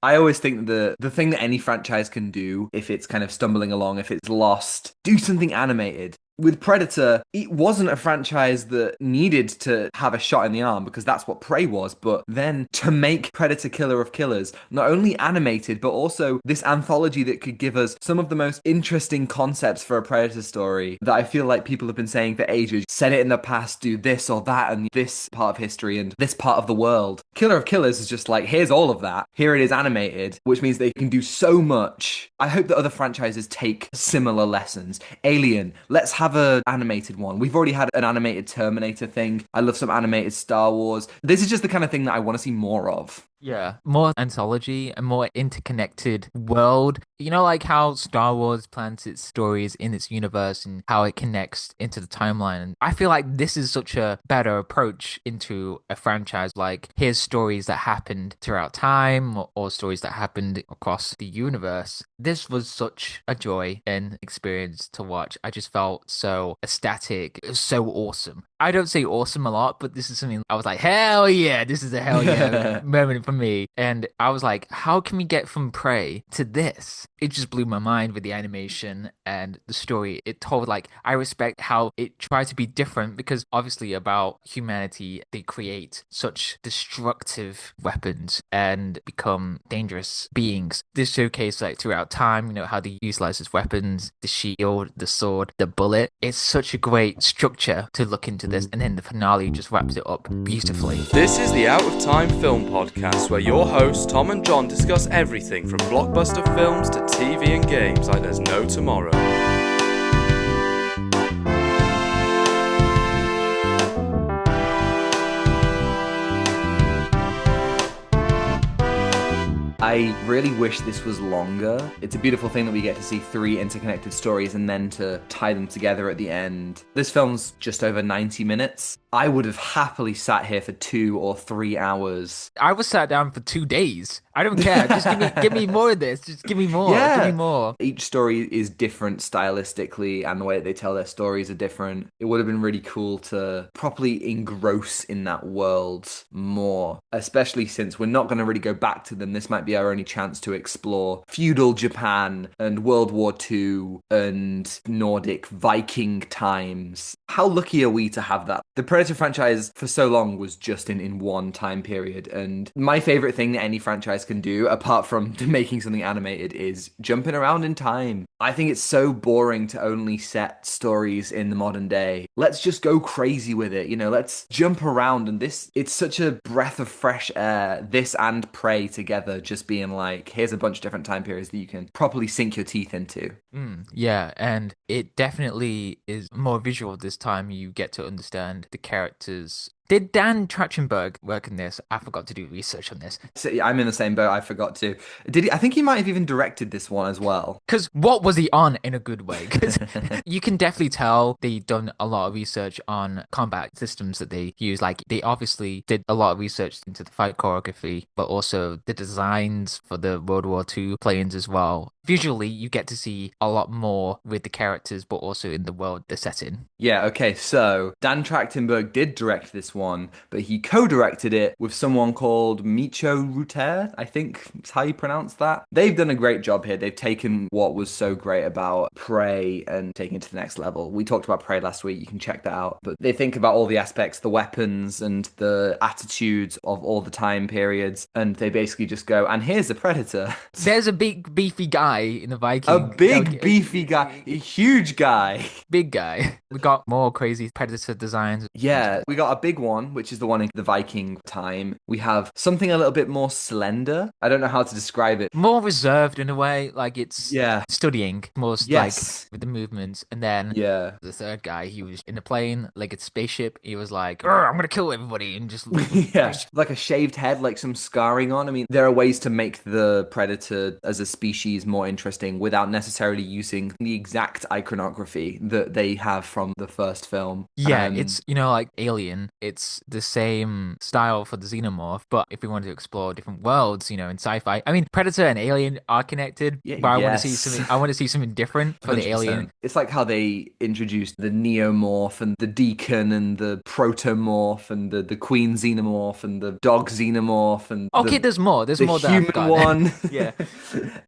I always think the thing that any franchise can do, if it's kind of stumbling along, if it's lost, do something animated. With Predator, it wasn't a franchise that needed to have a shot in the arm because that's what Prey was. But then to make Predator Killer of Killers not only animated, but also this anthology that could give us some of the most interesting concepts for a Predator story that I feel like people have been saying for ages. Set it in the past, do this or that, and this part of history and this part of the world. Killer of Killers is just like, here's all of that. Here it is animated, which means they can do so much. I hope that other franchises take similar lessons. Alien, let's have a animated one. We've already had an animated Terminator thing. I love some animated Star Wars. This is just the kind of thing that I want to see more of. Yeah, more anthology, a more interconnected world. You know, like how Star Wars plans its stories in its universe and how it connects into the timeline. And I feel like this is such a better approach into a franchise. Like, here's stories that happened throughout time or stories that happened across the universe. This was such a joy and experience to watch. I just felt so ecstatic. It was so awesome. I don't say awesome a lot, but this is something I was like, hell yeah, this is a hell yeah moment for me. And I was like, how can we get from Prey to this? It just blew my mind with the animation and the story it told. Like, I respect how it tried to be different because obviously about humanity, they create such destructive weapons and become dangerous beings. This showcase like throughout time, you know, how they utilize his weapons, the shield, the sword, the bullet. It's such a great structure to look into this, and then the finale just wraps it up beautifully. This is the Out of Time Film Podcast, where your hosts Tom and John discuss everything from blockbuster films to TV and games like there's no tomorrow. I really wish this was longer. It's a beautiful thing that we get to see three interconnected stories and then to tie them together at the end. This film's just over 90 minutes. I would have happily sat here for 2 or 3 hours. I was sat down for 2 days. I don't care. Just give me more of this. Just give me more. Give me Yeah. more. Each story is different stylistically, and the way that they tell their stories are different. It would have been really cool to properly engross in that world more, especially since we're not going to really go back to them. This might be our only chance to explore feudal Japan and World War II and Nordic Viking times. How lucky are we to have that? The Predator franchise for so long was just in one time period, and my favorite thing that any franchise can do, apart from making something animated, is jumping around in time. I think it's so boring to only set stories in the modern day. Let's just go crazy with it, let's jump around, and it's such a breath of fresh air, this and Prey together, just being like, here's a bunch of different time periods that you can properly sink your teeth into. Yeah, and it definitely is more visual this time. You get to understand the characters. Did Dan Trachtenberg work in this? I forgot to do research on this. So, yeah, I'm in the same boat. I forgot to. Did he? I think he might have even directed this one as well. Because what was he on in a good way? Because you can definitely tell they've done a lot of research on combat systems that they use. Like, they obviously did a lot of research into the fight choreography, but also the designs for the World War II planes as well. Visually, you get to see a lot more with the characters, but also in the world they're set in. Yeah, okay, so Dan Trachtenberg did direct this one, but he co-directed it with someone called Micho Ruter, I think is how you pronounce that. They've done a great job here. They've taken what was so great about Prey and taken it to the next level. We talked about Prey last week, you can check that out. But they think about all the aspects, the weapons and the attitudes of all the time periods, and they basically just go, and here's a Predator. There's a big beefy guy in the A Viking. big beefy guy, a huge guy. Big guy. We got more crazy Predator designs. Yeah, we got a big one, which is the one in the Viking time. We have something a little bit more slender. I don't know how to describe it. More reserved in a way, like it's Yeah. studying more like Yes. with the movements. And then Yeah. the third guy, he was in a plane, like a spaceship. He was like, "Arr, I'm gonna kill everybody," and just Yeah. Like a shaved head, like some scarring on. I mean, there are ways to make the predator as a species more interesting without necessarily using the exact iconography that they have from the first film. yeah, it's like Alien. it's the same style for the xenomorph, but if we wanted to explore different worlds, in sci-fi, I mean, Predator and Alien are connected, Yeah, but I want to see yes. something. I want to see something different for the Alien. 100%. It's like how they introduced the neomorph and the deacon and the protomorph and the queen xenomorph and the dog xenomorph and Okay, there's more. There's the more that I've human forgotten. one. Yeah.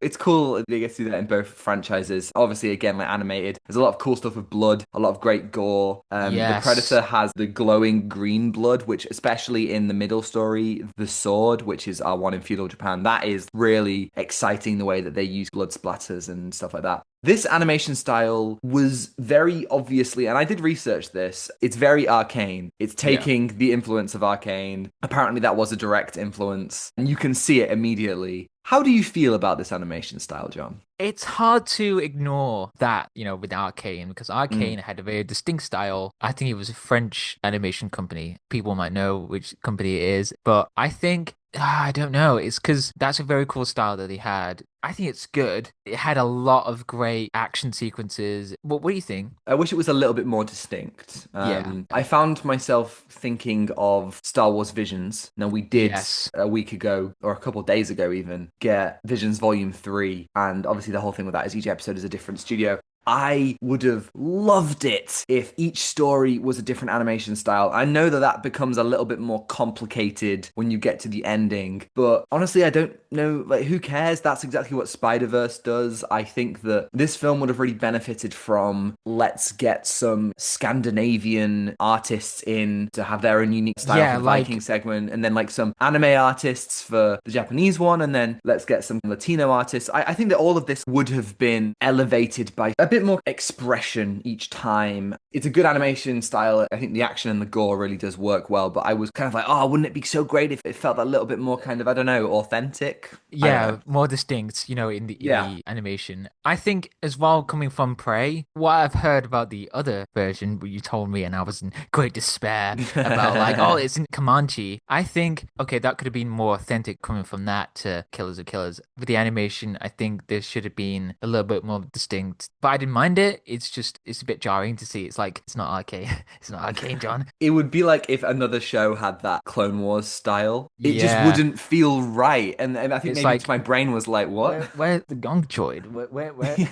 It's cool they get to do that in both franchises. Obviously, again, like animated. There's a lot of cool stuff with blood, a lot of great gore. The Yes. Predator has the glowing green blood, which especially in the middle story, the sword, which is our one in feudal Japan, that is really exciting the way that they use blood splatters and stuff like that. This animation style was very obviously, and I did research this, it's very arcane. It's Yeah. taking the influence of arcane. Apparently, that was a direct influence, and you can see it immediately. How do you feel about this animation style, John? It's hard to ignore that, with Arcane, because Mm. Arcane had a very distinct style. I think it was a French animation company. People might know which company it is, but I think, I don't know. It's because that's a very cool style that they had. I think it's good. It had a lot of great action sequences. What do you think? I wish it was a little bit more distinct. Yeah. I found myself thinking of Star Wars Visions. Now, we did Yes. a week ago, or a couple of days ago even, get Visions Volume 3. And obviously, the whole thing with that is each episode is a different studio. I would have loved it if each story was a different animation style. I know that that becomes a little bit more complicated when you get to the ending, but honestly, I don't know, like, who cares? That's exactly what Spider-Verse does. I think that this film would have really benefited from, let's get some Scandinavian artists in to have their own unique style Yeah, for the Viking like, segment, and then like some anime artists for the Japanese one, and then let's get some Latino artists. I think that all of this would have been elevated by a bit more expression each time. It's a good animation style. I think the action and the gore really does work well, but I was kind of like, oh, wouldn't it be so great if it felt a little bit more kind of, I don't know, authentic? I don't yeah, know. more distinct, in the Yeah. animation. I think as well, coming from Prey, what I've heard about the other version, what you told me, and I was in great despair about, like, oh, it's in Comanche. I think, okay, that could have been more authentic coming from that to Killers of Killers. With the animation, I think there should have been a little bit more distinct, but I didn't mind it. It's a bit jarring to see. It's like, it's not arcane. It's not arcane, John. It would be like if another show had that Clone Wars style. It just Yeah. wouldn't feel right. And I think It's maybe to like, my brain was like, what? where's the gong droid?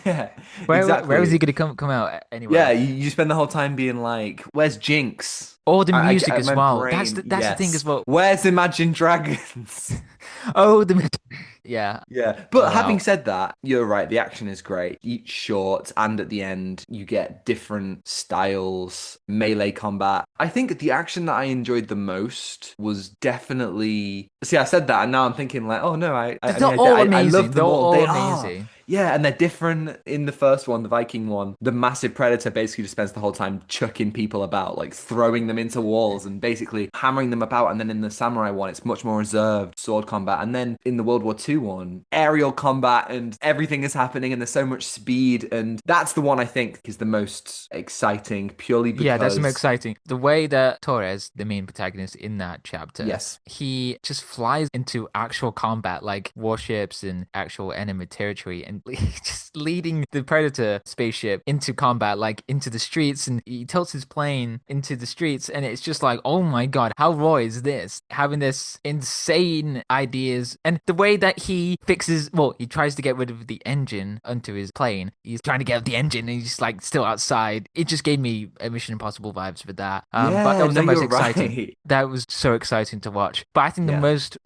Yeah, Where is he exactly. gonna come out Yeah, anyway? you spend the whole time being like, where's Jinx? Or the music as My well. That's brain, that's the thing as yes. well. Where's Imagine Dragons? Oh, yeah. Yeah, Oh but having wow. said that, you're right. The action is great. Each short, and at the end, you get different styles, melee combat. I think the action that I enjoyed the most was definitely. See, I said that, and now I'm thinking like, oh no, I They're mean, all I love amazing. They're them all. all They are. amazing. Yeah, and they're different in the first one, the Viking one. The massive predator basically just spends the whole time chucking people about, like throwing them into walls and basically hammering them about. And then in the samurai one, it's much more reserved sword combat. And then in the World War II one, aerial combat and everything is happening and there's so much speed. And that's the one I think is the most exciting purely Yeah, that's more because, exciting. The way that Torres, the main protagonist in that chapter, yes. he just flies into actual combat, like warships and actual enemy territory, and just leading the Predator spaceship into combat, like into the streets, and he tilts his plane into the streets, and it's just like, oh my God, how raw is this? Having this insane ideas, and the way that he fixes, well, he tries to get rid of the engine onto his plane. He's trying to get the engine, and he's just like still outside. It just gave me a Mission Impossible vibes with that. But that Yeah, was no, the most you're exciting. right. That was so exciting to watch. But Yeah,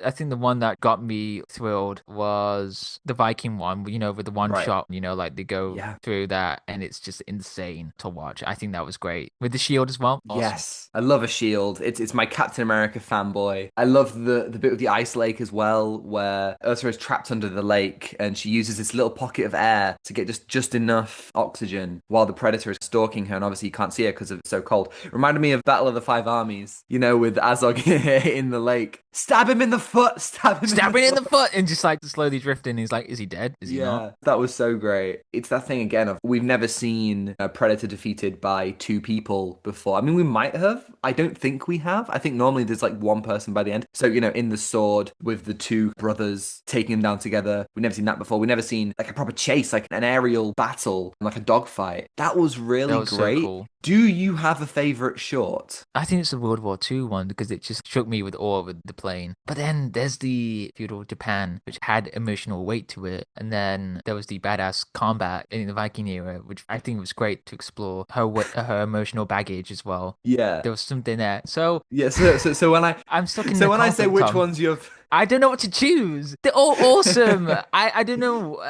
I think the one that got me thrilled was the Viking one, with the one right. shot, like they go Yeah. through that and it's just insane to watch. I think that was great. With the shield as well. Awesome. Yes, I love a shield. It's my Captain America fanboy. I love the bit with the ice lake as well, where Ursula is trapped under the lake and she uses this little pocket of air to get just enough oxygen while the Predator is stalking her, and obviously you can't see her because it's so cold. It reminded me of Battle of the Five Armies, with Azog in the lake. Stab him in the foot. Stabbing in the foot and just like slowly drifting. He's like, is he dead? Is he not? Yeah, that was so great. It's that thing again of we've never seen a predator defeated by two people before. I mean, we might have. I don't think we have. I think normally there's like one person by the end. So, in the sword with the two brothers taking him down together. We've never seen that before. We've never seen like a proper chase, like an aerial battle, like a dogfight. That was really That was so great. cool. Do you have a favorite short? I think it's the World War II one because it just shook me with awe with the plane. But then there's the feudal Japan, which had emotional weight to it. And then there was the badass combat in the Viking era, which I think was great to explore her emotional baggage as well. Yeah. There was something there. So Yeah, so when I'm stuck in so the when I say conflict, which Tom. one's your I don't know what to choose. They're all awesome. I don't know.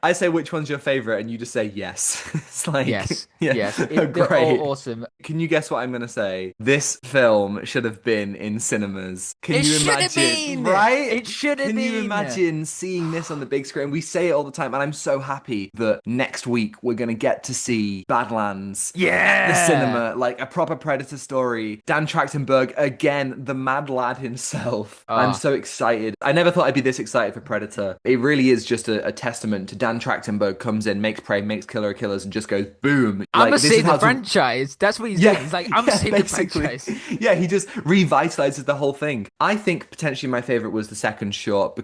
I say which one's your favorite, and you just say yes. It's like Yes. yeah, Yes. they're They're great. all awesome. Can you guess what I'm gonna say? This film should have been in cinemas. Can It you should have imagine? been. Right? It should have Can you been. imagine seeing this on the big screen? We say it all the time, and I'm so happy that next week we're gonna get to see Badlands at the Yeah. cinema, like a proper Predator story. Dan Trachtenberg again, the mad lad himself. I'm Ah. so excited. I never thought I'd be this excited for Predator. It really is just a testament to Dan Trachtenberg comes in, makes Prey, makes Killer of Killers, and just goes boom. I'm gonna this save is the how to- franchise. That's what he's doing. He's like, I'm gonna save the franchise. Yeah, he just revitalizes the whole thing. I think potentially my favorite was the second short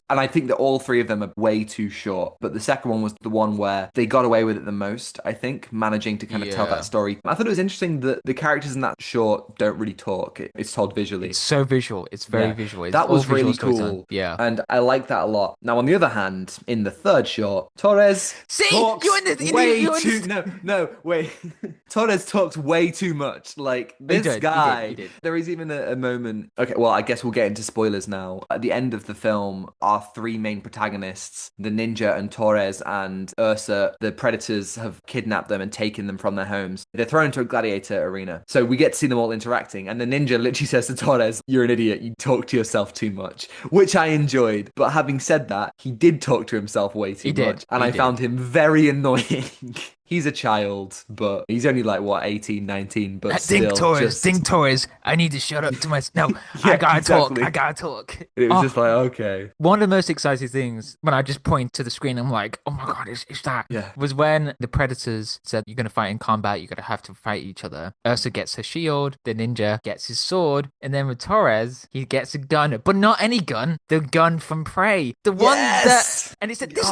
and I think that all three of them are way too short, but the second one was the one where they got away with it the most, I think, managing to kind of tell Yeah. that story. I thought it was interesting that the characters in that short don't really talk. It's told visually. It's so visual. It's very Yeah. visual. It's That all was visual really storytelling. cool. Yeah. And I like that a lot. Now, on the other hand, in the third short, Torres See? talks You understand- way you too... understand- No, wait. Torres talks way too much. Like, this did, he guy... did. There is even a moment... Okay, well, I guess we'll get into spoilers now. At the end of the film, our three main protagonists, the ninja and Torres and Ursa, the predators have kidnapped them and taken them from their homes. They're thrown into a gladiator arena. So we get to see them all interacting. And the ninja literally says to Torres, "You're an idiot. You talk to yourself too much," which I enjoyed. But having said that, he did talk to himself way too He did. much. And He I did. found him very annoying. He's a child, but he's only like, what, 18, 19, but still just... Torres. I need to shut up to myself. No, Yeah, I gotta exactly. talk. I gotta talk. It was Oh, just like, okay. one of the most exciting things when I just point to the screen, I'm like, oh my god, it's that. Yeah. Was when the predators said you're gonna fight in combat, you're gonna have to fight each other. Ursa gets her shield, the ninja gets his sword, and then with Torres, he gets a gun, but not any gun, the gun from Prey, the one Yes! that. And he said, this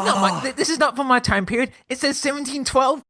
is not from my time period. It says 1712.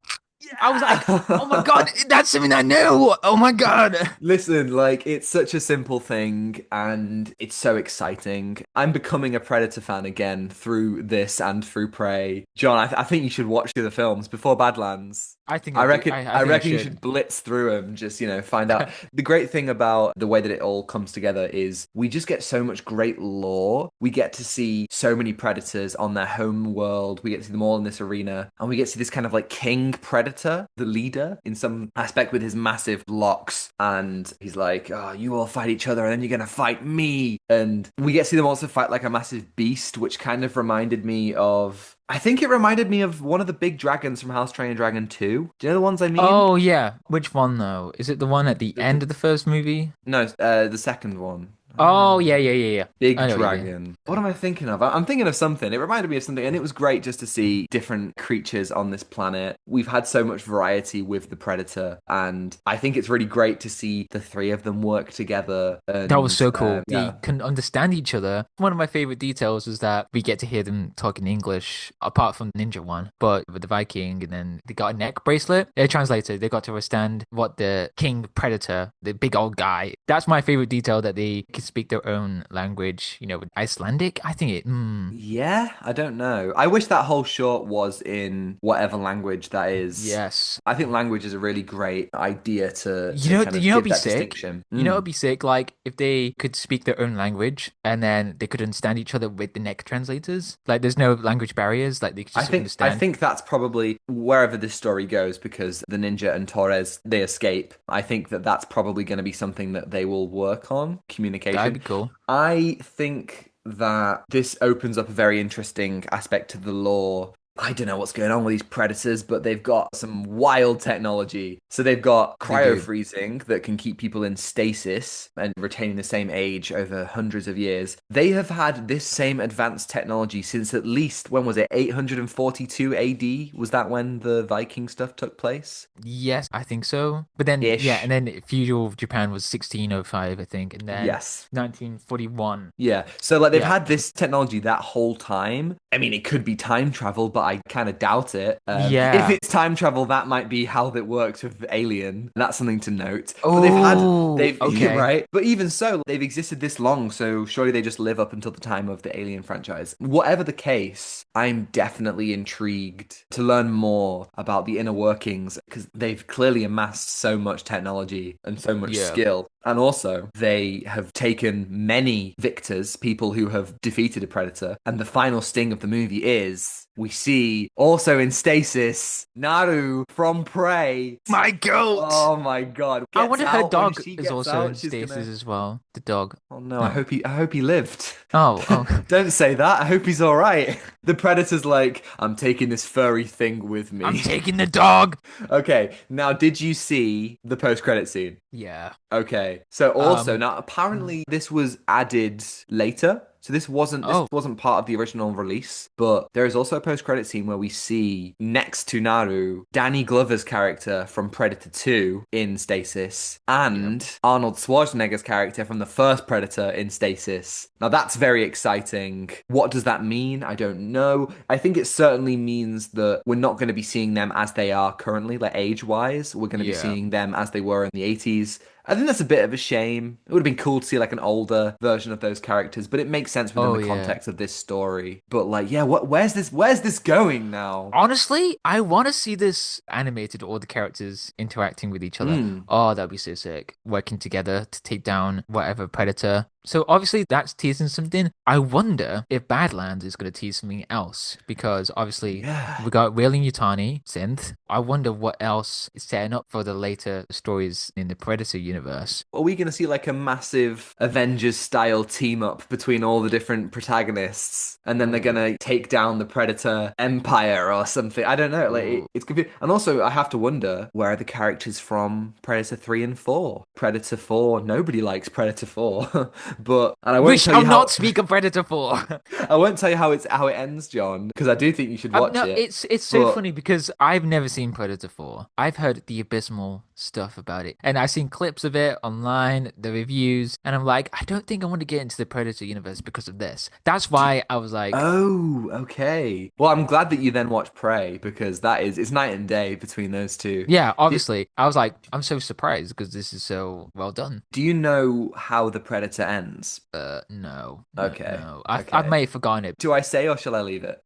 I was like, oh my god, that's something I know. Oh my god. Listen, like, it's such a simple thing and it's so exciting. I'm becoming a Predator fan again through this and through Prey. John, I think you should watch the films before Badlands. I think I do. reckon. I I think reckon you should blitz through them. Just find out. The great thing about the way that it all comes together is we just get so much great lore. We get to see so many predators on their home world. We get to see them all in this arena, and we get to see this kind of like king predator, the leader in some aspect with his massive locks, and he's like, "Oh, you all fight each other, and then you're gonna fight me." And we get to see them also fight like a massive beast, which kind of reminded me of. I think it reminded me of one of the big dragons from House Train Dragon 2. Do you know the ones I mean? Oh yeah, which one though? Is it the one at the end of the first movie? No, the second one. Oh yeah. Big I know what you mean. dragon. What am I thinking of? I'm thinking of something. It reminded me of something, and it was great just to see different creatures on this planet. We've had so much variety with the Predator, and I think it's really great to see the three of them work together. And, That was so cool. yeah. They can understand each other. One of my favorite details is that we get to hear them talking English, apart from the ninja one. But with the Viking, and then they got a neck bracelet. They're translated. They got to understand what the king predator, the big old guy. That's my favorite detail, that they can speak their own language. With Icelandic. I think it. Yeah, I don't know. I wish that whole short was in whatever language that is. Yes. I think language is a really great idea to You know, kind of you know, give it'd be that sick. distinction. You know, it'd be sick. Like if they could speak their own language, and then they could understand each other with the neck translators. Like there's no language barriers. Like they could just understand. I think that's probably wherever this story goes, because the ninja and Torres, they escape. I think that that's probably going to be something that they will work on, communication. That'd be cool. I think that this opens up a very interesting aspect to the lore I don't know what's going on with these predators, but they've got some wild technology. So they've got They do. cryofreezing that can keep people in stasis and retaining the same age over hundreds of years. They have had this same advanced technology since at least, when was it, 842 AD? Was that when the Viking stuff took place? Yes, I think so. But then, yeah, and Ish. then feudal Japan was 1605, I think, and then Yes. 1941. Yeah. So like they've Yeah. had this technology that whole time. I mean, it could be time travel, but I kind of doubt it. If Yeah. it's time travel, that might be how it works with Alien. That's something to note. But Oh, you're okay. right. But even so, they've existed this long, so surely they just live up until the time of the Alien franchise. Whatever the case, I'm definitely intrigued to learn more about the inner workings because they've clearly amassed so much technology and so much Yeah. skill. And also, they have taken many victors, people who have defeated a predator. And the final sting of the movie is we see also in stasis Naru from Prey. My goat. Oh my god. I Gets wonder her out when dog she is gets also in out, she's stasis gonna. as well. The dog. Oh no, No. I hope he lived. Oh, oh. Don't say that. I hope he's all right. The predator's like, I'm taking this furry thing with I'm me. taking the dog. Okay, now did you see the post-credit scene? Yeah. Okay. So also Um. now apparently this was added later. So this Oh, wasn't part of the original release, but there is also a post-credit scene where we see next to Naru, Danny Glover's character from Predator 2 in stasis yeah. and Arnold Schwarzenegger's character from the first Predator in stasis. Now that's very exciting. What does that mean? I don't know. I think it certainly means that we're not going to be seeing them as they are currently, like age-wise. We're going to be Yeah. seeing them as they were in the 80s. I think that's a bit of a shame. It would have been cool to see like an older version of those characters, but it makes sense within Oh, the yeah. context of this story. But like, yeah, where's this going now? Honestly, I want to see this animated, all the characters interacting with each other. Mm. Oh, that'd be so sick. Working together to take down whatever predator. So obviously that's teasing something. I wonder if Badlands is going to tease something else because obviously Yeah. we got Wailing Yutani, Synth. I wonder what else is setting up for the later stories in the Predator universe. Are we going to see like a massive Avengers style team up between all the different protagonists and then they're going Ooh. to take down the Predator Empire or something? I don't know. Like Ooh. it's confusing. And also I have to wonder where are the characters from Predator 3 and 4? Predator 4, nobody likes Predator 4. But and I We won't tell shall you how not speak of Predator 4. I won't tell you how it ends, John, because I do think you should watch No, it. it's so But funny because I've never seen Predator 4. I've heard the abysmal stuff about it, and I've seen clips of it online, the reviews, and I'm like, I don't think I want to get into the Predator universe because of this. That's why I was like, oh, okay. Well, I'm glad that you then watch Prey because it's night and day between those two. yeah, Do, obviously, I was like, I'm so surprised because this is so well done. do you know how the Predator ends? No, no, Okay. no. I Okay. may have forgotten it. Do I say or shall I leave it?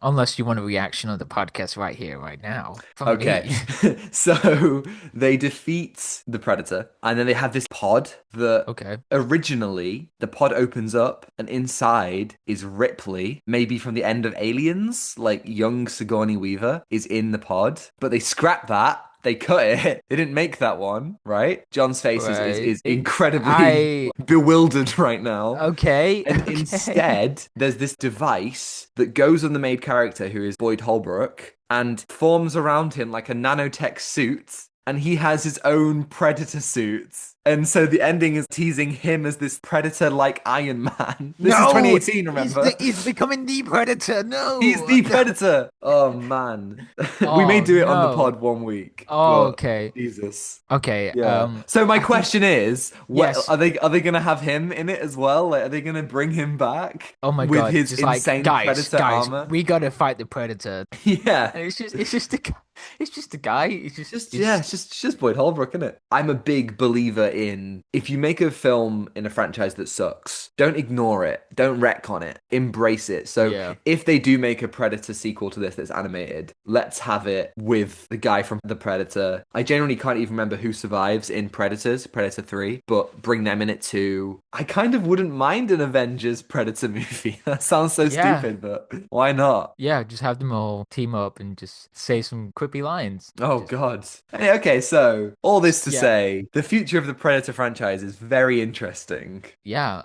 Unless you want a reaction of the podcast right here, right now, from Okay. me. So they defeat the Predator, and then they have this pod that Okay. originally the pod opens up, and inside is Ripley, maybe from the end of Aliens, like young Sigourney Weaver is in the pod, but they scrap that. They cut it. They didn't make that one, right? John's face Right. is incredibly I bewildered right now. okay, And okay. instead, there's this device that goes on the main character, who is Boyd Holbrook, and forms around him like a nanotech suit. And he has his own predator suit. And so the ending is teasing him as this predator like Iron Man. This is No, 2018, remember? he's becoming the predator. He's No, the no. predator. Oh man. We may Oh do it on the no. pod one week, Oh, but okay. Jesus. Okay. Yeah. So my I think question is, what yes. are they gonna have him in it as well? Like, are they gonna bring him back Oh my with God. his Just like insane guys, predator guys, armor? we gotta fight the predator. Yeah. And it's just a guy. It's just a guy. It's just Boyd Holbrook, isn't it? I'm a big believer in if you make a film in a franchise that sucks, don't ignore it, don't retcon it, embrace it. So Yeah. if they do make a Predator sequel to this that's animated, let's have it with the guy from the Predator. I generally can't even remember who survives in Predator 3, but bring them in it too. I kind of wouldn't mind an Avengers Predator movie. That sounds so Yeah. stupid, but why not? Yeah, just have them all team up and just say some quippy tropey lions. Oh, God. Okay, so all this to Yeah. say, the future of the Predator franchise is very interesting. Yeah,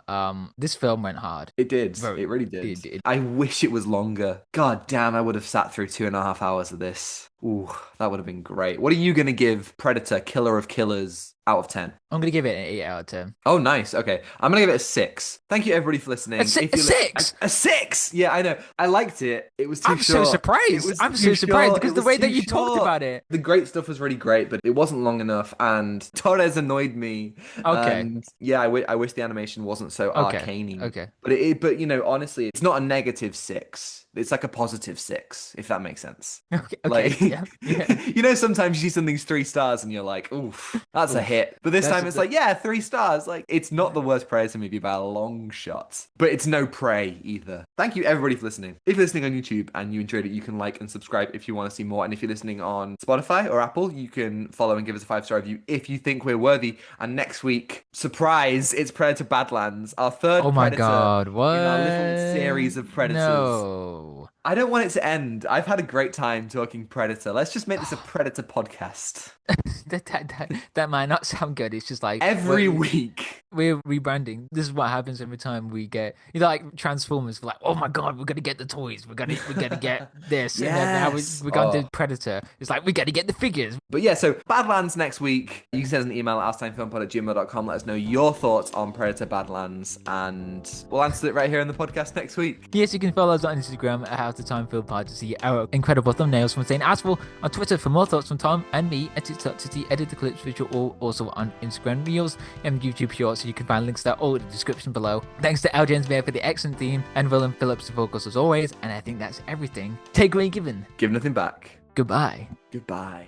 this film went hard. It did. Very- It really did. it did. I wish it was longer. God damn, I would have sat through 2.5 hours of this. Ooh, that would have been great. What are you going to give Predator, Killer of Killers, out of 10? I'm gonna give it an 8 out of 10. Oh, nice. Okay. I'm going to give it a 6. Thank you, everybody, for listening. A 6? A 6! Yeah, I know. I liked it. It was too I'm short. so surprised. It was I'm too so surprised short. because It the was way that too you talked short. about it. The great stuff was really great, but it wasn't long enough, and Torres annoyed me. Okay. And yeah, I wish the animation wasn't so Okay. arcane-y. Okay. But you know, honestly, it's not a -6. It's like a +6, if that makes sense. Okay. Like, Yeah. you know, sometimes you see something's 3 stars and you're like, oof, that's a hit. But this That's time it's like, yeah, 3 stars. Like, it's not the worst Predator movie by a long shot, but it's no Prey either. Thank you, everybody, for listening. If you're listening on YouTube and you enjoyed it, you can like and subscribe if you want to see more. And if you're listening on Spotify or Apple, you can follow and give us a 5-star review if you think we're worthy. And next week, surprise, it's Predator Badlands, our third Oh my Predator God! What? in our little series of Predators. No. I don't want it to end. I've had a great time talking Predator. Let's just make this a Predator podcast. That might not sound good. It's just like Every week. we're rebranding. This is what happens every time we get, you know, like Transformers. We're like, oh my God, we're gonna get the toys. We're gonna get this. And then now Yes. we're going to Predator. It's like we gotta get the figures. But yeah, so Badlands next week. You can send us an email at ourtimefilmpod@gmail.com. Let us know your thoughts on Predator Badlands, and we'll answer it right here in the podcast next week. Yes, you can follow us on Instagram at HowToTimeFilmPod to see our incredible thumbnails from Zain Afzal, on Twitter for more thoughts from Tom and me, and TikTok to see edited clips, which are all also on Instagram Reels and YouTube Shorts. So you can find links to that all in the description below. Thanks to Jones-Meyer for the excellent theme, and Ronan Phillips for vocals as always. And I think that's everything. Take away given. Give nothing back. Goodbye. Goodbye.